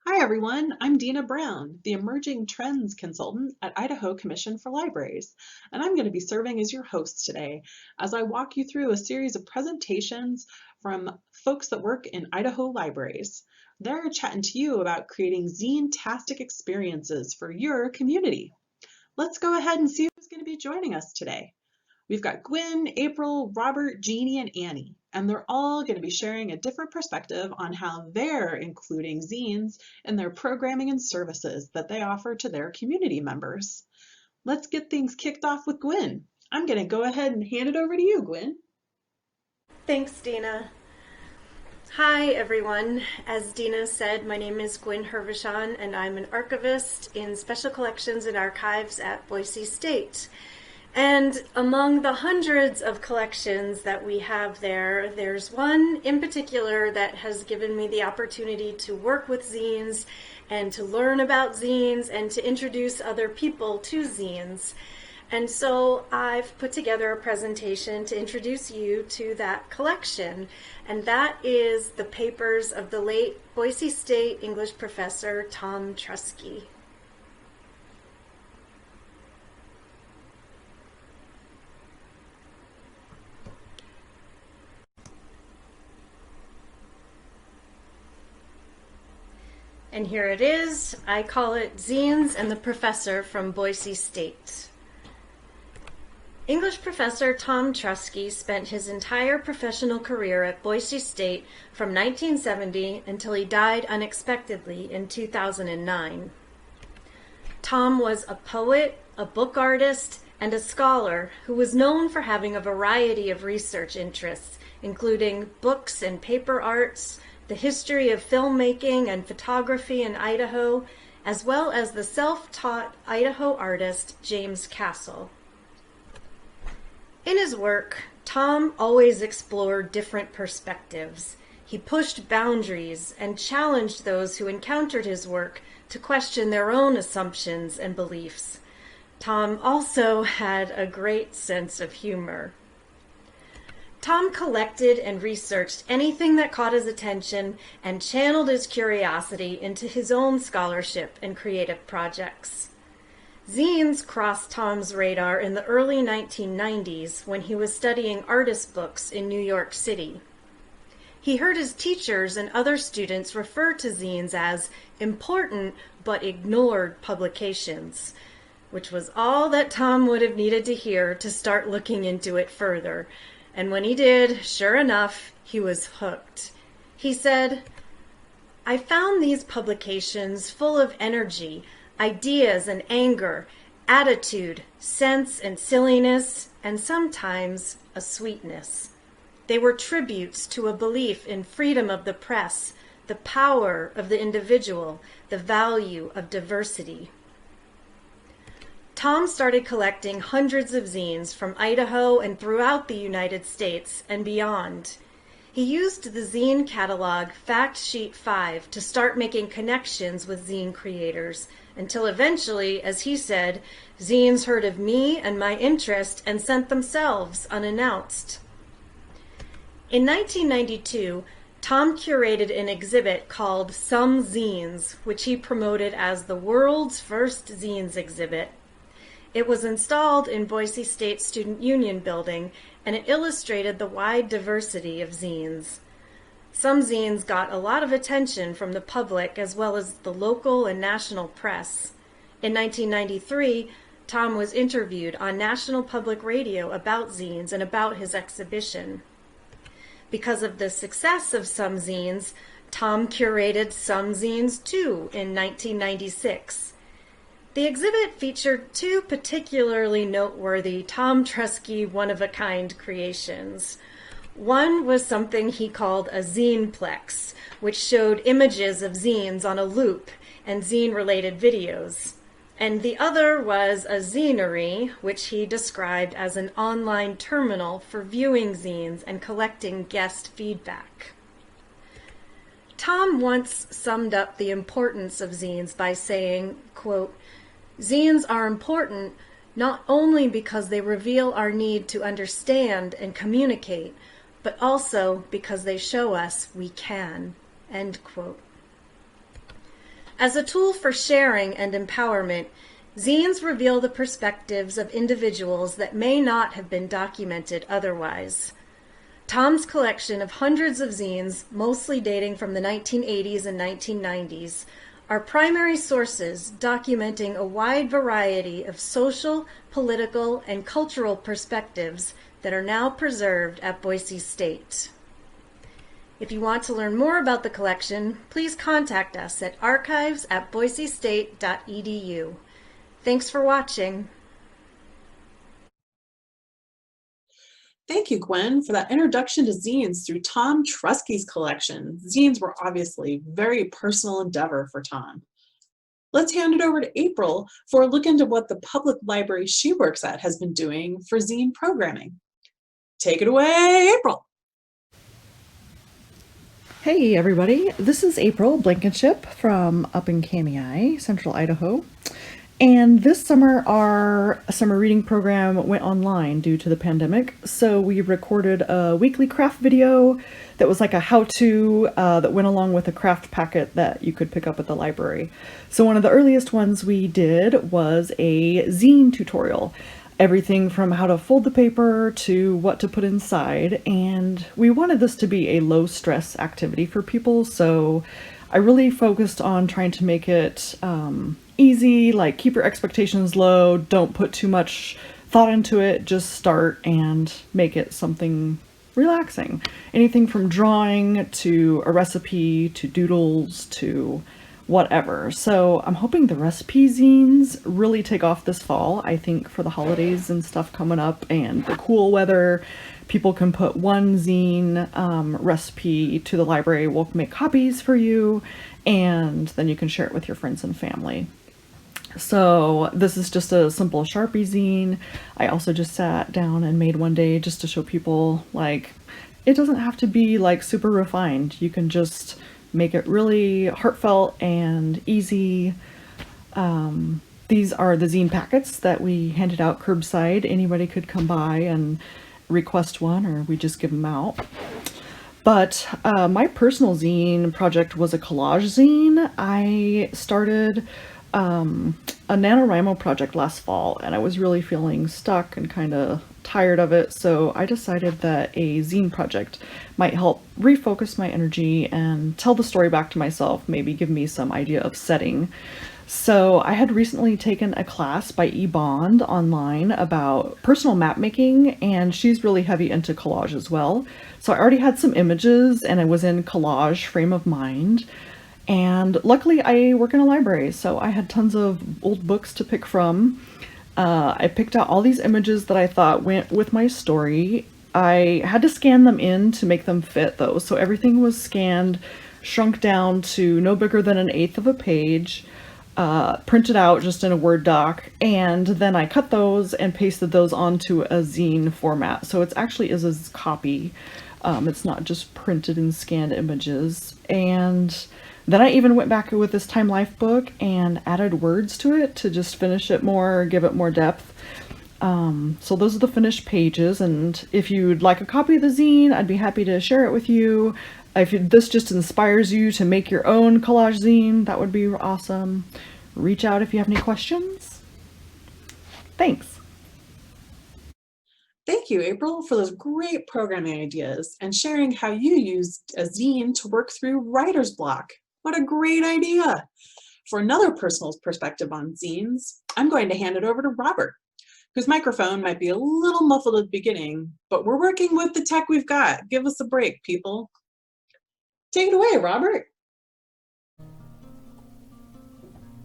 Hi everyone, I'm Dina Brown, the Emerging Trends Consultant at Idaho Commission for Libraries, and I'm going to be serving as your host today as I walk you through a series of presentations from folks that work in Idaho libraries. They're chatting to you about creating zine-tastic experiences for your community. Let's go ahead and see who's going to be joining us today. We've got Gwen, April, Robert, Jeannie, and Annie, and they're all going to be sharing a different perspective on how they're including zines in their programming and services that they offer to their community members. Let's get things kicked off with Gwen. I'm going to go ahead and hand it over to you, Gwen. Thanks, Dina. Hi, everyone. As Dina said, my name is Gwen Hervishon, and I'm an archivist in Special Collections and Archives at Boise State. And among the hundreds of collections that we have there, there's one in particular that has given me the opportunity to work with zines and to learn about zines and to introduce other people to zines. And so I've put together a presentation to introduce you to that collection, and that is the papers of the late Boise State English professor Tom Trusky. And here it is. I call it Zines and the Professor from Boise State. English professor Tom Trusky spent his entire professional career at Boise State from 1970 until he died unexpectedly in 2009. Tom was a poet, a book artist, and a scholar who was known for having a variety of research interests, including books and paper arts, the history of filmmaking and photography in Idaho, as well as the self-taught Idaho artist James Castle. In his work, Tom always explored different perspectives. He pushed boundaries and challenged those who encountered his work to question their own assumptions and beliefs. Tom also had a great sense of humor. Tom collected and researched anything that caught his attention and channeled his curiosity into his own scholarship and creative projects. Zines crossed Tom's radar in the early 1990s when he was studying artist books in New York City. He heard his teachers and other students refer to zines as important but ignored publications, which was all that Tom would have needed to hear to start looking into it further. And when he did, sure enough, he was hooked. He said, "I found these publications full of energy, ideas and anger, attitude, sense and silliness, and sometimes a sweetness. They were tributes to a belief in freedom of the press, the power of the individual, the value of diversity." Tom started collecting hundreds of zines from Idaho and throughout the United States and beyond. He used the zine catalog Fact Sheet 5 to start making connections with zine creators, until eventually, as he said, zines heard of me and my interest and sent themselves unannounced. In 1992, Tom curated an exhibit called Some Zines, which he promoted as the world's first zines exhibit. It was installed in Boise State Student Union building, and it illustrated the wide diversity of zines. Some zines got a lot of attention from the public as well as the local and national press. In 1993, Tom was interviewed on National Public Radio about zines and about his exhibition. Because of the success of Some Zines, Tom curated Some Zines too in 1996. The exhibit featured two particularly noteworthy Tom Trusky one-of-a-kind creations. One was something he called a zineplex, which showed images of zines on a loop and zine-related videos. And the other was a zinery, which he described as an online terminal for viewing zines and collecting guest feedback. Tom once summed up the importance of zines by saying, quote, "Zines are important not only because they reveal our need to understand and communicate, but also because they show us we can." End quote. As a tool for sharing and empowerment, zines reveal the perspectives of individuals that may not have been documented otherwise. Tom's collection of hundreds of zines, mostly dating from the 1980s and 1990s, are primary sources documenting a wide variety of social, political, and cultural perspectives that are now preserved at Boise State. If you want to learn more about the collection, please contact us at archives@boisestate.edu. Thanks for watching. Thank you, Gwen, for that introduction to zines through Tom Trusky's collection. Zines were obviously a very personal endeavor for Tom. Let's hand it over to April for a look into what the public library she works at has been doing for zine programming. Take it away, April. Hey everybody, this is April Blankenship from up in Kamiah, Central Idaho. And this summer our summer reading program went online due to the pandemic, so we recorded a weekly craft video that was like a how-to that went along with a craft packet that you could pick up at the library. So one of the earliest ones we did was a zine tutorial. Everything from how to fold the paper to what to put inside, and we wanted this to be a low stress activity for people, so I really focused on trying to make it easy, like keep your expectations low, don't put too much thought into it, just start and make it something relaxing. Anything from drawing to a recipe to doodles to whatever. So I'm hoping the recipe zines really take off this fall. I think for the holidays and stuff coming up and the cool weather, people can put one zine recipe to the library. We'll make copies for you, and then you can share it with your friends and family. So this is just a simple Sharpie zine. I also just sat down and made one day just to show people, like, it doesn't have to be like super refined. You can just make it really heartfelt and easy. These are the zine packets that we handed out curbside. Anybody could come by and request one, or we just give them out. But my personal zine project was a collage zine. I started a NaNoWriMo project last fall, and I was really feeling stuck and kind of tired of it, so I decided that a zine project might help refocus my energy and tell the story back to myself, maybe give me some idea of setting. So I had recently taken a class by eBond online about personal map making, and she's really heavy into collage as well. So I already had some images and I was in collage frame of mind. And luckily I work in a library, so I had tons of old books to pick from. I picked out all these images that I thought went with my story. I had to scan them in to make them fit though, so everything was scanned, shrunk down to no bigger than 1/8 of a page, printed out just in a Word doc, and then I cut those and pasted those onto a zine format. So it actually is a copy. It's not just printed and scanned images. And then I even went back with this Time Life book and added words to it to just finish it more, give it more depth. So those are the finished pages, and if you'd like a copy of the zine, I'd be happy to share it with you. If this just inspires you to make your own collage zine, that would be awesome. Reach out if you have any questions. Thanks. Thank you, April, for those great programming ideas and sharing how you used a zine to work through writer's block. What a great idea! For another personal perspective on zines, I'm going to hand it over to Robert, whose microphone might be a little muffled at the beginning, but we're working with the tech we've got. Give us a break, people. Take it away, Robert.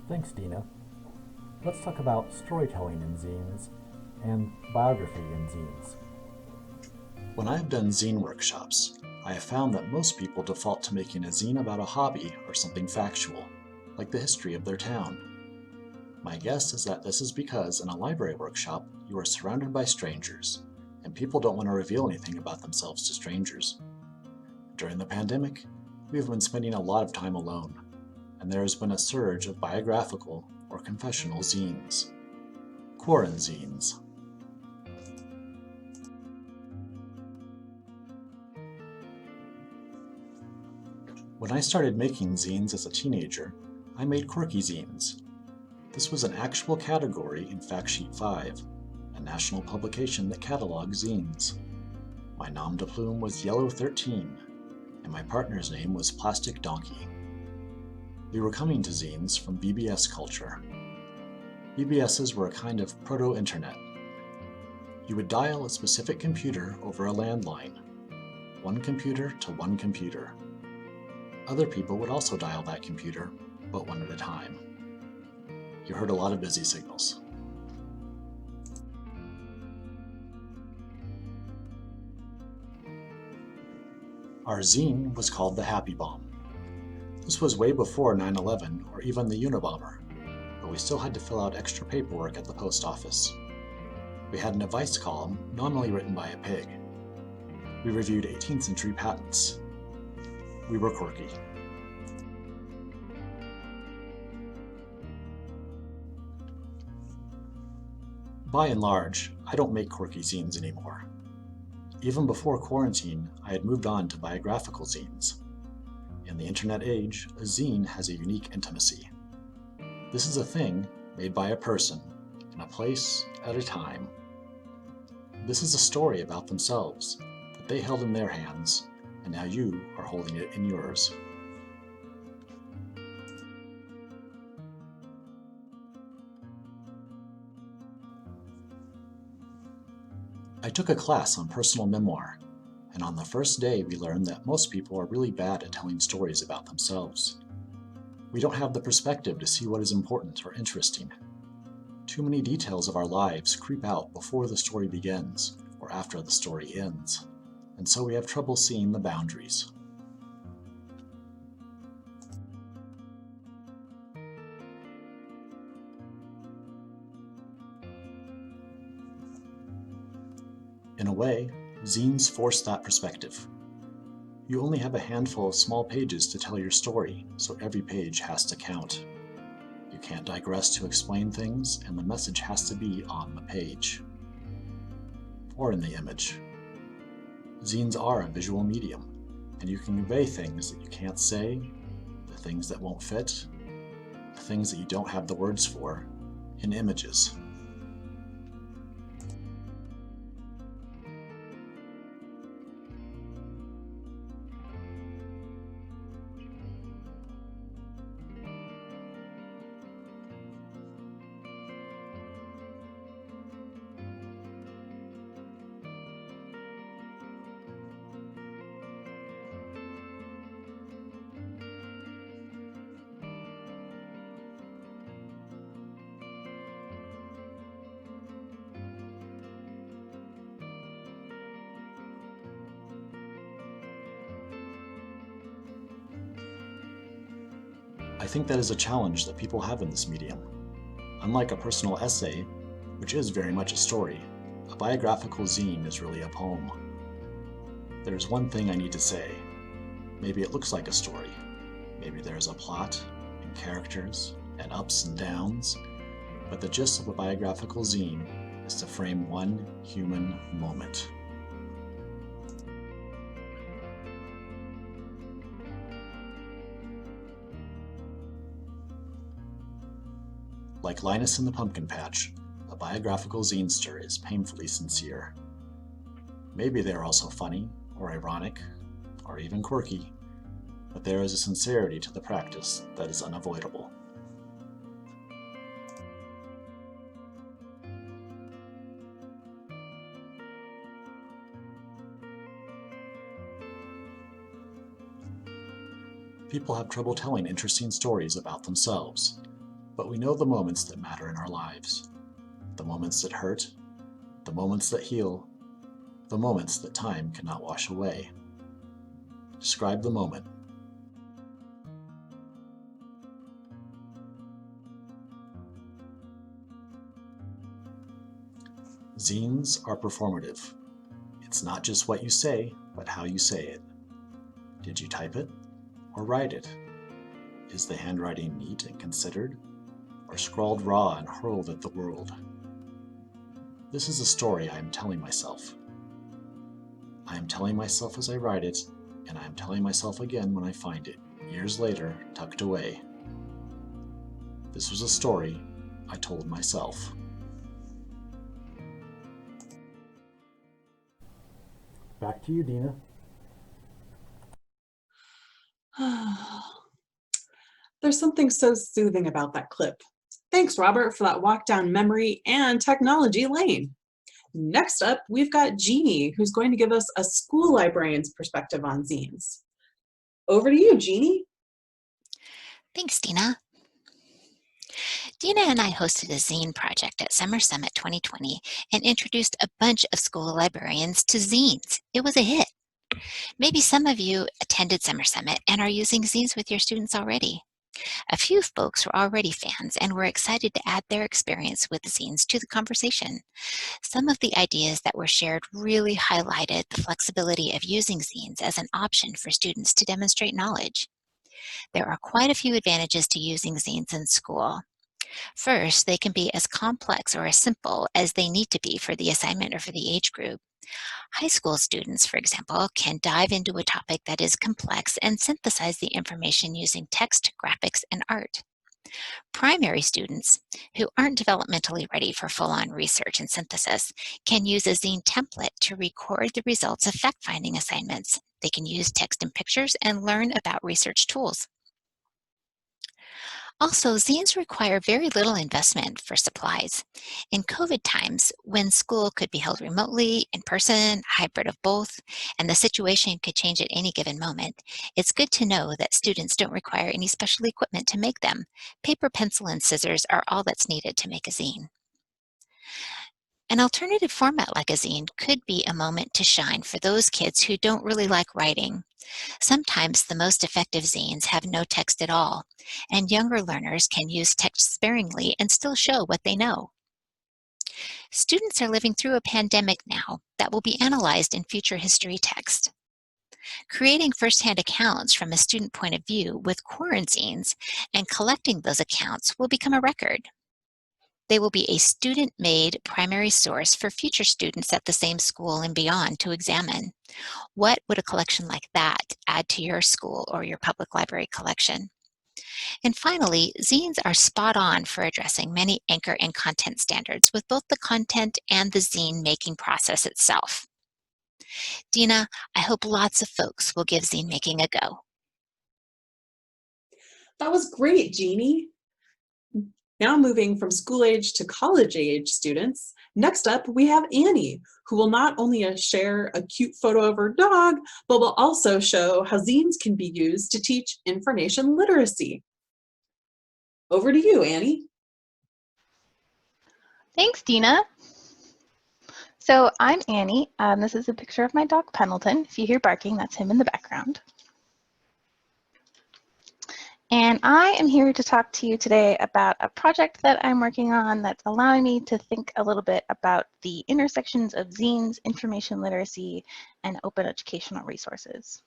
Thanks, Dina. Let's talk about storytelling in zines and biography in zines. When I've done zine workshops, I have found that most people default to making a zine about a hobby or something factual, like the history of their town. My guess is that this is because in a library workshop, you are surrounded by strangers, and people don't want to reveal anything about themselves to strangers. During the pandemic, we have been spending a lot of time alone, and there has been a surge of biographical or confessional zines. Quaranzines. When I started making zines as a teenager, I made quirky zines. This was an actual category in Fact Sheet 5, a national publication that catalogs zines. My nom de plume was Yellow 13, and my partner's name was Plastic Donkey. We were coming to zines from BBS culture. BBSs were a kind of proto-internet. You would dial a specific computer over a landline, one computer to one computer. Other people would also dial that computer, but one at a time. You heard a lot of busy signals. Our zine was called the Happy Bomb. This was way before 9/11 or even the Unabomber, but we still had to fill out extra paperwork at the post office. We had an advice column, normally written by a pig. We reviewed 18th century patents. We were quirky. By and large, I don't make quirky zines anymore. Even before quarantine, I had moved on to biographical zines. In the internet age, a zine has a unique intimacy. This is a thing made by a person, in a place, at a time. This is a story about themselves that they held in their hands, and now you are holding it in yours. I took a class on personal memoir, and on the first day we learned that most people are really bad at telling stories about themselves. We don't have the perspective to see what is important or interesting. Too many details of our lives creep out before the story begins or after the story ends, and so we have trouble seeing the boundaries. In a way, zines force that perspective. You only have a handful of small pages to tell your story, so every page has to count. You can't digress to explain things, and the message has to be on the page. Or in the image. Zines are a visual medium, and you can convey things that you can't say, the things that won't fit, the things that you don't have the words for, in images. I think that is a challenge that people have in this medium. Unlike a personal essay, which is very much a story, a biographical zine is really a poem. There's one thing I need to say. Maybe it looks like a story. Maybe there's a plot, and characters, and ups and downs, but the gist of a biographical zine is to frame one human moment. Like Linus in the Pumpkin Patch, a biographical zinester is painfully sincere. Maybe they're also funny, or ironic, or even quirky, but there is a sincerity to the practice that is unavoidable. People have trouble telling interesting stories about themselves. But we know the moments that matter in our lives, the moments that hurt, the moments that heal, the moments that time cannot wash away. Describe the moment. Zines are performative. It's not just what you say, but how you say it. Did you type it or write it? Is the handwriting neat and considered, or scrawled raw and hurled at the world? This is a story I am telling myself. I am telling myself as I write it, and I am telling myself again when I find it, years later, tucked away. This was a story I told myself. Back to you, Dina. There's something so soothing about that clip. Thanks, Robert, for that walk down memory and technology lane. Next up, we've got Jeannie, who's going to give us a school librarian's perspective on zines. Over to you, Jeannie. Thanks, Dina. Dina and I hosted a zine project at Summer Summit 2020 and introduced a bunch of school librarians to zines. It was a hit. Maybe some of you attended Summer Summit and are using zines with your students already. A few folks were already fans and were excited to add their experience with zines to the conversation. Some of the ideas that were shared really highlighted the flexibility of using zines as an option for students to demonstrate knowledge. There are quite a few advantages to using zines in school. First, they can be as complex or as simple as they need to be for the assignment or for the age group. High school students, for example, can dive into a topic that is complex and synthesize the information using text, graphics, and art. Primary students, who aren't developmentally ready for full-on research and synthesis, can use a zine template to record the results of fact-finding assignments. They can use text and pictures and learn about research tools. Also, zines require very little investment for supplies. In COVID times, when school could be held remotely, in person, hybrid of both, and the situation could change at any given moment, it's good to know that students don't require any special equipment to make them. Paper, pencil, and scissors are all that's needed to make a zine. An alternative format like a zine could be a moment to shine for those kids who don't really like writing. Sometimes the most effective zines have no text at all, and younger learners can use text sparingly and still show what they know. Students are living through a pandemic now that will be analyzed in future history text. Creating firsthand accounts from a student point of view with quarantines and collecting those accounts will become a record. They will be a student-made primary source for future students at the same school and beyond to examine. What would a collection like that add to your school or your public library collection? And finally, zines are spot on for addressing many anchor and content standards with both the content and the zine making process itself. Dina, I hope lots of folks will give zine making a go. That was great, Jeannie. Now moving from school age to college age students, next up we have Annie, who will not only share a cute photo of her dog, but will also show how zines can be used to teach information literacy. Over to you, Annie. Thanks, Dina. So I'm Annie. This is a picture of my dog Pendleton. If you hear barking, that's him in the background. And I am here to talk to you today about a project that I'm working on that's allowing me to think a little bit about the intersections of zines, information literacy, and open educational resources.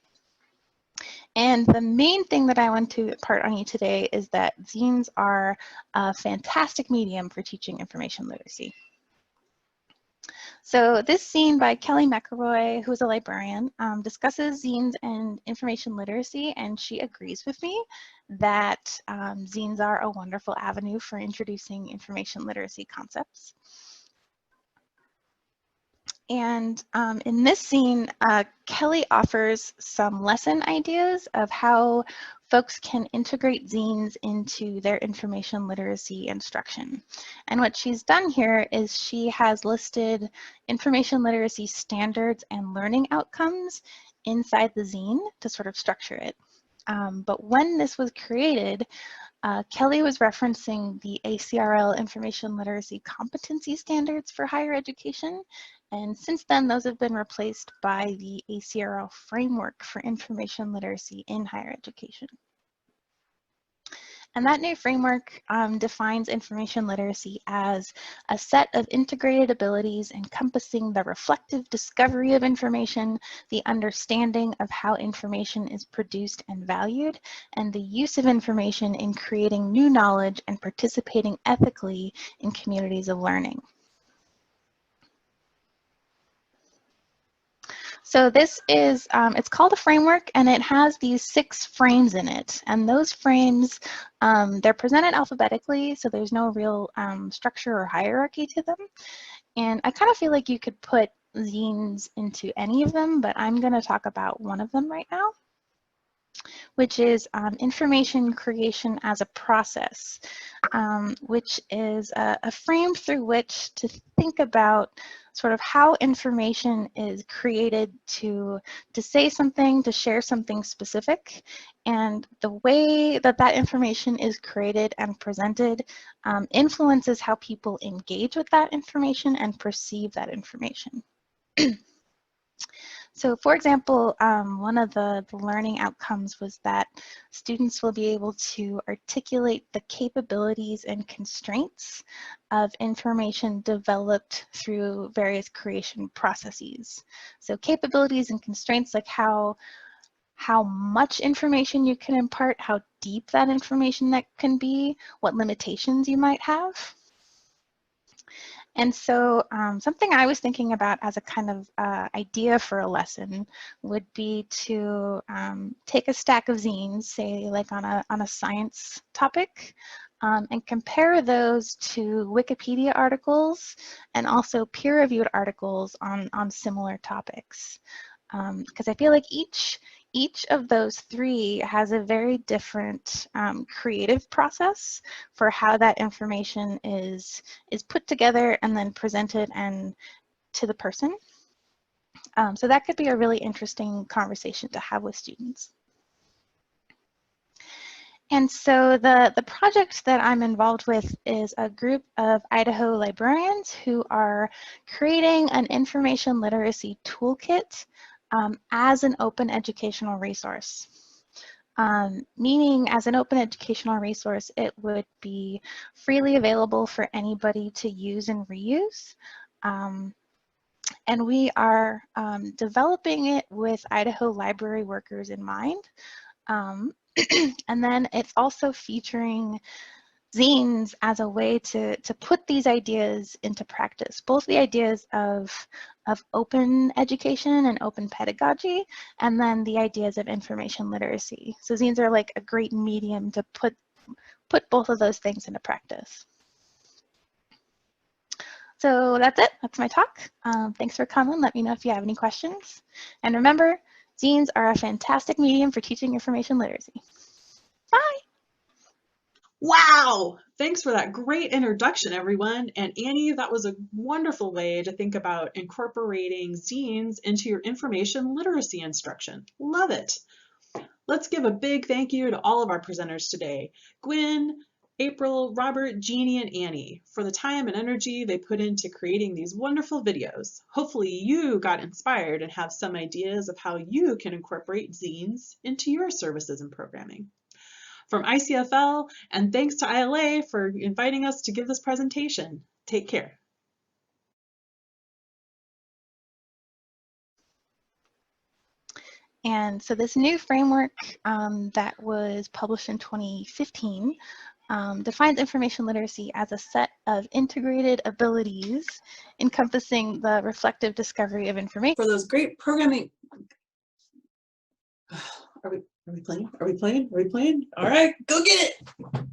And the main thing that I want to impart on you today is that zines are a fantastic medium for teaching information literacy. So this zine by Kelly McElroy, who is a librarian, discusses zines and information literacy, and she agrees with me that zines are a wonderful avenue for introducing information literacy concepts. And in this zine, Kelly offers some lesson ideas of how folks can integrate zines into their information literacy instruction. And what she's done here is she has listed information literacy standards and learning outcomes inside the zine to sort of structure it. But when this was created, Kelly was referencing the ACRL information literacy competency standards for higher education. And since then, those have been replaced by the ACRL framework for information literacy in higher education. And that new framework defines information literacy as a set of integrated abilities encompassing the reflective discovery of information, the understanding of how information is produced and valued, and the use of information in creating new knowledge and participating ethically in communities of learning. So this is, it's called a framework, and it has these 6 frames in it. And those frames, they're presented alphabetically, so there's no real structure or hierarchy to them. And I kind of feel like you could put zines into any of them, but I'm going to talk about one of them right now, which is information creation as a process, which is a frame through which to think about sort of how information is created to say something, to share something specific, and the way that that information is created and presented influences how people engage with that information and perceive that information. So for example, one of the learning outcomes was that students will be able to articulate the capabilities and constraints of information developed through various creation processes. So capabilities and constraints, like how much information you can impart, how deep that information that can be, what limitations you might have. And so something I was thinking about as a kind of idea for a lesson would be to take a stack of zines, say like on a science topic, and compare those to Wikipedia articles and also peer-reviewed articles on similar topics. Because I feel like each of those 3 has a very different creative process for how that information is put together and then presented and to the person. So that could be a really interesting conversation to have with students. And so the project that I'm involved with is a group of Idaho librarians who are creating an information literacy toolkit as an open educational resource. Meaning as an open educational resource, it would be freely available for anybody to use and reuse. And we are developing it with Idaho library workers in mind. And then it's also featuring zines as a way to put these ideas into practice, both the ideas of open education and open pedagogy, and then the ideas of information literacy. So zines are like a great medium to put both of those things into practice. So that's it. That's my talk. Thanks for coming. Let me know if you have any questions. And remember, zines are a fantastic medium for teaching information literacy. Bye. Wow! Thanks for that great introduction, everyone. And Annie, that was a wonderful way to think about incorporating zines into your information literacy instruction. Love it. Let's give a big thank you to all of our presenters today. Gwen, April, Robert, Jeannie, and Annie for the time and energy they put into creating these wonderful videos. Hopefully you got inspired and have some ideas of how you can incorporate zines into your services and programming. From ICFL, and thanks to ILA for inviting us to give this presentation. Take care. And so this new framework that was published in 2015 defines information literacy as a set of integrated abilities encompassing the reflective discovery of information. For those great programming. Are we playing? Are we playing? Are we playing? All right, go get it.